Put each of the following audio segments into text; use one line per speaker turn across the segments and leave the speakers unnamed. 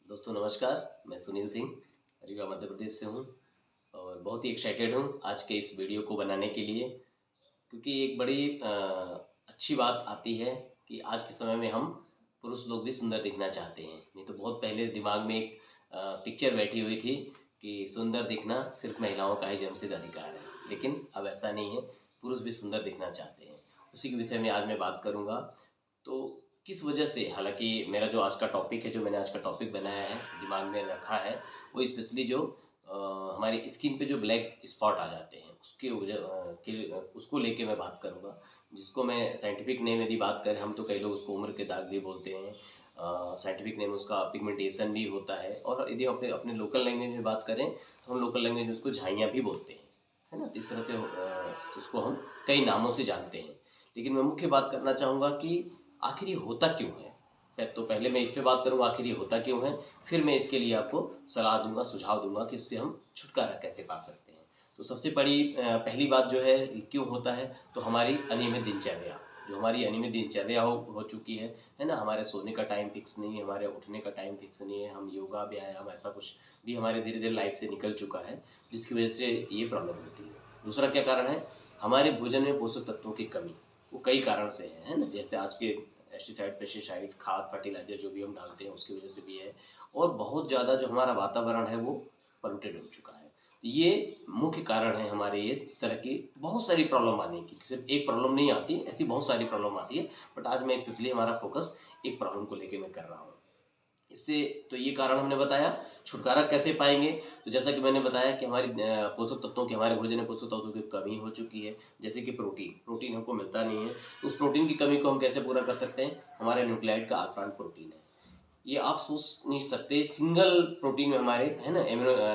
दोस्तों नमस्कार, मैं सुनील सिंह रीवा मध्य प्रदेश से हूँ और बहुत ही एक्साइटेड हूँ आज के इस वीडियो को बनाने के लिए, क्योंकि एक बड़ी अच्छी बात आती है कि आज के समय में हम पुरुष लोग भी सुंदर दिखना चाहते हैं। नहीं तो बहुत पहले दिमाग में एक पिक्चर बैठी हुई थी कि सुंदर दिखना सिर्फ महिलाओं का ही जन्मसिद्ध अधिकार है, लेकिन अब ऐसा नहीं है, पुरुष भी सुंदर दिखना चाहते हैं। उसी के विषय में आज मैं बात करूँगा। तो किस वजह से, हालांकि मेरा जो आज का टॉपिक है, जो मैंने आज का टॉपिक बनाया है, दिमाग में रखा है, वो स्पेशली जो हमारी स्किन पे जो ब्लैक स्पॉट आ जाते हैं उसके उसको लेके मैं बात करूँगा, जिसको मैं साइंटिफिक नेम यदि बात करें हम तो कई लोग उसको उम्र के दाग भी बोलते हैं। साइंटिफिक नेम उसका पिगमेंटेशन भी होता है, और यदि अपने अपने लोकल लैंग्वेज में बात करें तो हम लोकल लैंग्वेज में उसको झाइयाँ भी बोलते हैं, है ना। तो इस तरह से उसको हम कई नामों से जानते हैं, लेकिन मैं मुख्य बात करना चाहूँगा कि आखिर ये होता क्यों है। तो पहले मैं इस पे बात करूँगा आखिर ये होता क्यों है, फिर मैं इसके लिए आपको सलाह दूंगा, सुझाव दूंगा कि इससे हम छुटकारा कैसे पा सकते हैं। तो सबसे बड़ी पहली बात जो है क्यों होता है, तो हमारी अनियमित दिनचर्या, जो हमारी अनियमित दिनचर्या हो चुकी है ना। हमारे सोने का टाइम फिक्स नहीं है, हमारे उठने का टाइम फिक्स नहीं है, हम योगा व्यायाम ऐसा कुछ भी हमारे धीरे धीरे लाइफ से निकल चुका है, जिसकी वजह से ये प्रॉब्लम होती है। दूसरा क्या कारण है, हमारे भोजन में पोषक तत्वों की कमी। वो कई कारण से है ना, जैसे आज के एस्टिसाइड, पेस्टिसाइड, खाद, फर्टिलाइजर जो भी हम डालते हैं उसकी वजह से भी है, और बहुत ज़्यादा जो हमारा वातावरण है वो पोल्यूटेड हो चुका है। ये मुख्य कारण है हमारे ये इस तरह की बहुत सारी प्रॉब्लम आने की। सिर्फ एक प्रॉब्लम नहीं आती, ऐसी बहुत सारी प्रॉब्लम आती है, बट आज मैं स्पेशली हमारा फोकस एक प्रॉब्लम को लेके मैं कर रहा हूँ। इससे तो ये कारण हमने बताया, छुटकारा कैसे पाएंगे। तो जैसा कि मैंने बताया कि हमारी पोषक तत्वों की, हमारे भोजन में पोषक तत्वों की कमी हो चुकी है, जैसे कि प्रोटीन हमको मिलता नहीं है। तो उस प्रोटीन की कमी को हम कैसे पूरा कर सकते हैं, हमारे न्यूक्लियाइड का आर प्रोटीन है। ये आप सोच नहीं सकते, सिंगल प्रोटीन में हमारे है ना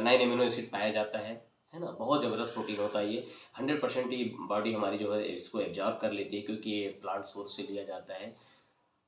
9 एमिनो एसिड पाया जाता है ना। बहुत ज़बरदस्त प्रोटीन होता है ये। 100% ही बॉडी हमारी जो है इसको एब्जॉर्ब कर लेती है, क्योंकि ये प्लांट सोर्स से लिया जाता है।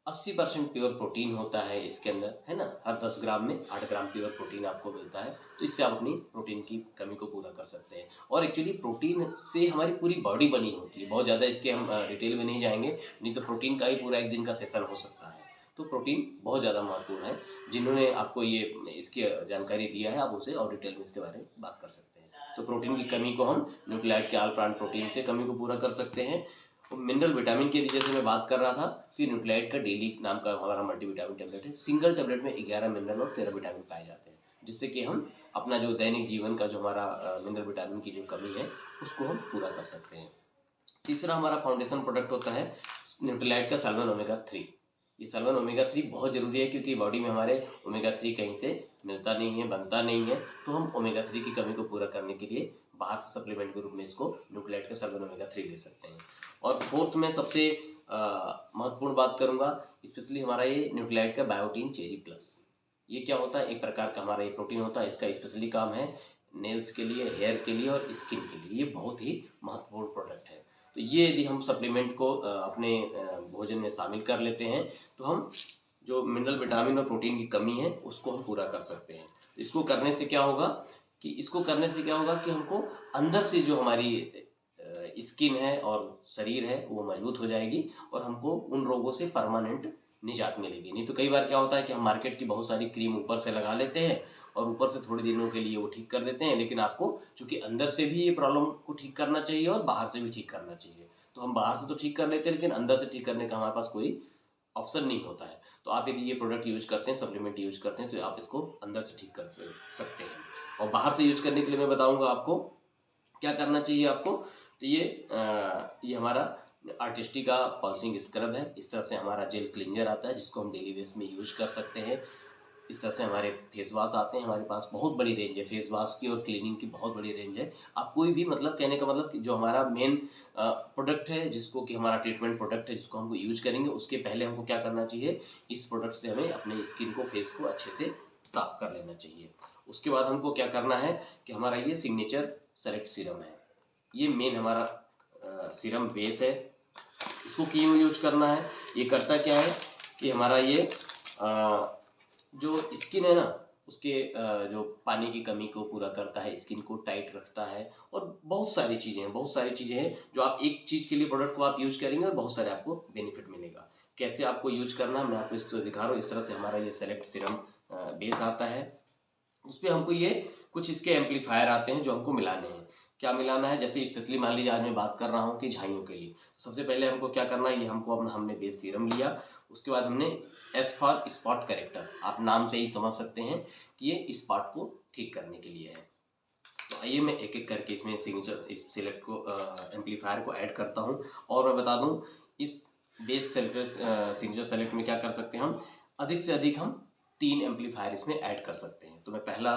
80% प्योर प्रोटीन होता है इसके अंदर, है ना। हर 10 ग्राम में 8 ग्राम प्योर प्रोटीन आपको मिलता है। तो इससे आप अपनी प्रोटीन की कमी को पूरा कर सकते हैं। और एक्चुअली प्रोटीन से हमारी पूरी बॉडी बनी होती है। बहुत ज़्यादा इसके हम डिटेल में नहीं जाएंगे, नहीं तो प्रोटीन का ही पूरा एक दिन का सेशन हो सकता है। तो प्रोटीन बहुत ज़्यादा महत्वपूर्ण है। जिन्होंने आपको ये इसकी जानकारी दिया है, आप उसे और डिटेल में इसके बारे में बात कर सकते हैं। तो प्रोटीन की कमी को हम न्यूक्लियाइड के आल प्लांट प्रोटीन से कमी को पूरा कर सकते हैं। और मिनरल विटामिन के जैसे मैं बात कर रहा था कि न्यूक्लियाइड का डेली नाम का हमारा मल्टीविटामिन टेबलेट है। सिंगल टेबलेट में 11 मिनरल और 13 विटामिन पाए जाते हैं, जिससे कि हम अपना जो दैनिक जीवन का जो हमारा मिनरल विटामिन की जो कमी है उसको हम पूरा कर सकते हैं। तीसरा हमारा फाउंडेशन प्रोडक्ट होता है न्यूट्रीलाइट का सल्फर ओमेगा 3। ये सल्फर ओमेगा 3 बहुत जरूरी है, क्योंकि बॉडी में हमारे ओमेगा 3 कहीं से मिलता नहीं है, बनता नहीं है। तो हम ओमेगा 3 की कमी को पूरा करने के लिए बाहर से सप्लीमेंट के रूप में इसको न्यूट्रीलाइट का सल्फर ओमेगा 3 ले सकते हैं। और फोर्थ में सबसे महत्वपूर्ण बात करूंगा, स्पेशली हमारा ये न्यूट्रीलाइट का बायोटीन चेरी प्लस। ये क्या होता है, एक प्रकार का हमारा ये प्रोटीन होता है। इसका स्पेशली काम है नेल्स के लिए, हेयर के लिए और स्किन के लिए। ये बहुत ही महत्वपूर्ण प्रोडक्ट है। तो ये यदि हम सप्लीमेंट को अपने भोजन में शामिल कर लेते हैं, तो हम जो मिनरल विटामिन और प्रोटीन की कमी है उसको हम पूरा कर सकते हैं। तो इसको करने से क्या होगा कि हमको अंदर से जो हमारी स्किन है और शरीर है वो मजबूत हो जाएगी, और हमको उन रोगों से परमानेंट निजात मिलेगी। नहीं तो कई बार क्या होता है कि हम मार्केट की बहुत सारी क्रीम ऊपर से लगा लेते हैं, और ऊपर से थोड़े दिनों के लिए वो ठीक कर देते हैं, लेकिन आपको चूंकि अंदर से भी ये प्रॉब्लम को ठीक करना चाहिए और बाहर से भी ठीक करना चाहिए। तो हम बाहर से तो ठीक कर लेते हैं, लेकिन अंदर से ठीक करने का हमारे पास कोई ऑप्शन नहीं होता है। तो आप यदि ये प्रोडक्ट यूज करते हैं, सप्लीमेंट यूज करते हैं, तो आप इसको अंदर से ठीक कर सकते हैं। और बाहर से यूज करने के लिए मैं बताऊंगा आपको क्या करना चाहिए आपको। तो ये हमारा आर्टिस्टी का पॉलिशिंग स्क्रब है। इस तरह से हमारा जेल क्लींजर आता है, जिसको हम डेली बेस में यूज कर सकते हैं। इस तरह से हमारे फेस वॉश आते हैं। हमारे पास बहुत बड़ी रेंज है फेस वॉश की, और क्लीनिंग की बहुत बड़ी रेंज है। आप कोई भी, मतलब कहने का मतलब कि जो हमारा मेन प्रोडक्ट है, जिसको कि हमारा ट्रीटमेंट प्रोडक्ट है, जिसको हमको यूज करेंगे, उसके पहले हमको क्या करना चाहिए, इस प्रोडक्ट से हमें अपने स्किन को, फेस को अच्छे से साफ कर लेना चाहिए। उसके बाद हमको क्या करना है कि हमारा ये सिग्नेचर सेलेक्ट सीरम है। ये मेन हमारा सीरम बेस है। इसको क्यों यूज करना है, ये करता क्या है कि हमारा ये जो स्किन है ना, उसके जो पानी की कमी को पूरा करता है, स्किन को टाइट रखता है, और बहुत सारी चीज़ें हैं जो आप एक चीज़ के लिए प्रोडक्ट को आप यूज करेंगे और बहुत सारे आपको बेनिफिट मिलेगा। कैसे आपको यूज करना मैं आपको इसको दिखा रहा हूँ। इस तरह से हमारा ये सेलेक्ट सीरम बेस आता है, उस पर हमको ये कुछ इसके एम्पलीफायर आते हैं जो हमको मिलाने हैं। क्या मिलाना है, जैसे स्पेशली मान लीजिए आज मैं बात कर रहा हूँ कि झाइयों के लिए, सबसे पहले हमको क्या करना है, ये हमको अपना हमने बेस सीरम लिया, उसके बाद हमने एस फॉर स्पॉट करेक्टर, आप नाम से ही समझ सकते हैं कि ये स्पॉट को ठीक करने के लिए है। तो आइए मैं एक एक करके इसमें सिग्नेचर इस सिलेक्ट को एम्पलीफायर को ऐड करता हूँ। और मैं बता दूँ, इस बेस सिग्नेचर सेलेक्ट में क्या कर सकते हैं, हम अधिक से अधिक हम 3 एम्पलीफायर इसमें ऐड कर सकते हैं। तो मैं पहला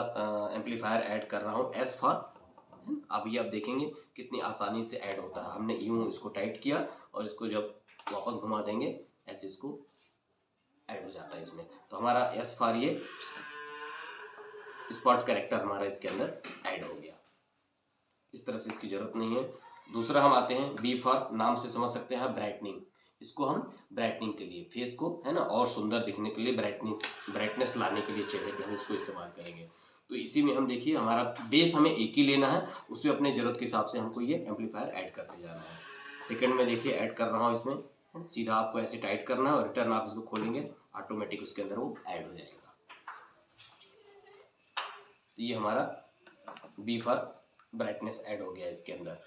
एम्पलीफायर ऐड कर रहा हूँ एस फॉर, अब ये आप देखेंगे कितनी आसानी से ऐड होता है। हमने यूं इसको टाइट किया और इसको जब वापस घुमा देंगे ऐसे इसको ऐड हो जाता है इसमें। तो हमारा एस फॉर ये स्पॉट कैरेक्टर हमारा इसके अंदर ऐड हो गया। इस तरह से इसकी जरूरत नहीं है। दूसरा हम आते हैं बी फॉर, नाम से समझ सकते हैं ब्राइटनिंग। इसको हम ब्राइटनिंग के लिए, फेस को है ना और सुंदर दिखने के लिए, ब्राइटनेस लाने के लिए चेहरे पे हम इसको इस्तेमाल करेंगे। तो इसी में हम देखिए हमारा बेस हमें एक ही लेना है, उसमें अपने ज़रूरत के हिसाब से हमको ये एम्पलीफायर ऐड करते जाना है। सेकंड में देखिए ऐड कर रहा हूँ इसमें, सीधा आपको ऐसे टाइट करना है और रिटर्न आप इसको खोलेंगे, ऑटोमेटिक उसके अंदर वो ऐड हो जाएगा। तो ये हमारा बी फॉर ब्राइटनेस ऐड हो गया इसके अंदर।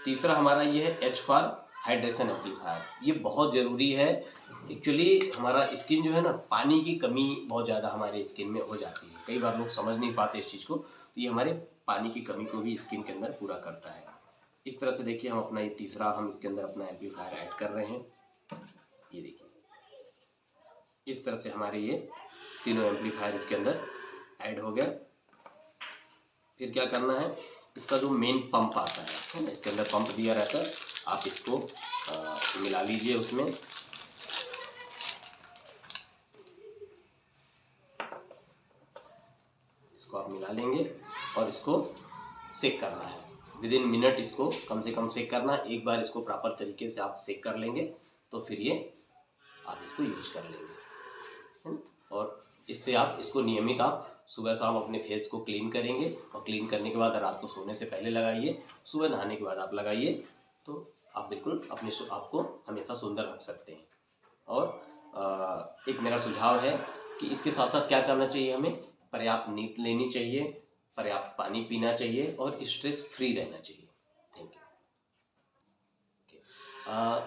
तीसरा हमारा ये है एच फॉर हाइड्रेशन एम्पलीफायर। ये बहुत ज़रूरी है। एक्चुअली हमारा स्किन जो है ना, पानी की कमी बहुत ज़्यादा हमारे स्किन में हो जाती है, कई बार लोग समझ नहीं पाते इस चीज़ को। तो ये हमारे पानी की कमी को भी स्किन के अंदर पूरा करता है। इस तरह से देखिए हम अपना ये तीसरा हम इसके अंदर अपना एम्पलीफायर ऐड कर रहे हैं। ये देखिए इस तरह से हमारे ये तीनों एम्पलीफायर इसके अंदर ऐड हो गया। फिर क्या करना है, इसका जो मेन पंप आता है ना, इसके अंदर पंप दिया रहता है, आप इसको मिला लीजिए उसमें। इसको आप मिला लेंगे और इसको सेक करना है। विद इन मिनट इसको कम से कम सेक करना है। एक बार इसको प्रॉपर तरीके से आप सेक कर लेंगे तो फिर ये आप इसको यूज कर लेंगे। और इससे आप इसको नियमित आप सुबह शाम अपने फेस को क्लीन करेंगे, और क्लीन करने के बाद रात को सोने से पहले लगाइए, सुबह नहाने के बाद आप लगाइए, तो आप बिल्कुल अपने आपको हमेशा सुंदर रख सकते हैं। और एक मेरा सुझाव है कि इसके साथ साथ क्या करना चाहिए, हमें पर्याप्त नींद लेनी चाहिए, पर्याप्त पानी पीना चाहिए और स्ट्रेस फ्री रहना चाहिए। Thank you.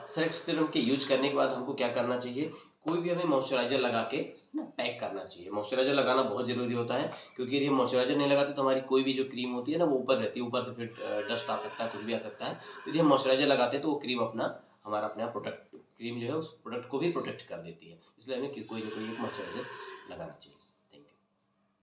सेलेक्ट सीरम के यूज करने के बाद हमको क्या करना चाहिए, कोई भी हमें मॉइस्चराइजर लगा के ना पैक करना चाहिए। मॉइस्चराइजर लगाना बहुत ज़रूरी होता है, क्योंकि यदि हम मॉइस्चराइजर नहीं लगाते तो हमारी कोई भी जो क्रीम होती है ना वो ऊपर रहती है, ऊपर से फिर डस्ट आ सकता है, कुछ भी आ सकता है। यदि हम मॉइस्चराइजर लगाते हैं तो वो क्रीम हमारा अपने आप प्रोटेक्ट, क्रीम जो है उस प्रोडक्ट को भी प्रोटेक्ट कर देती है। इसलिए हमें कोई ना कोई एक मॉइस्चराइजर लगाना चाहिए।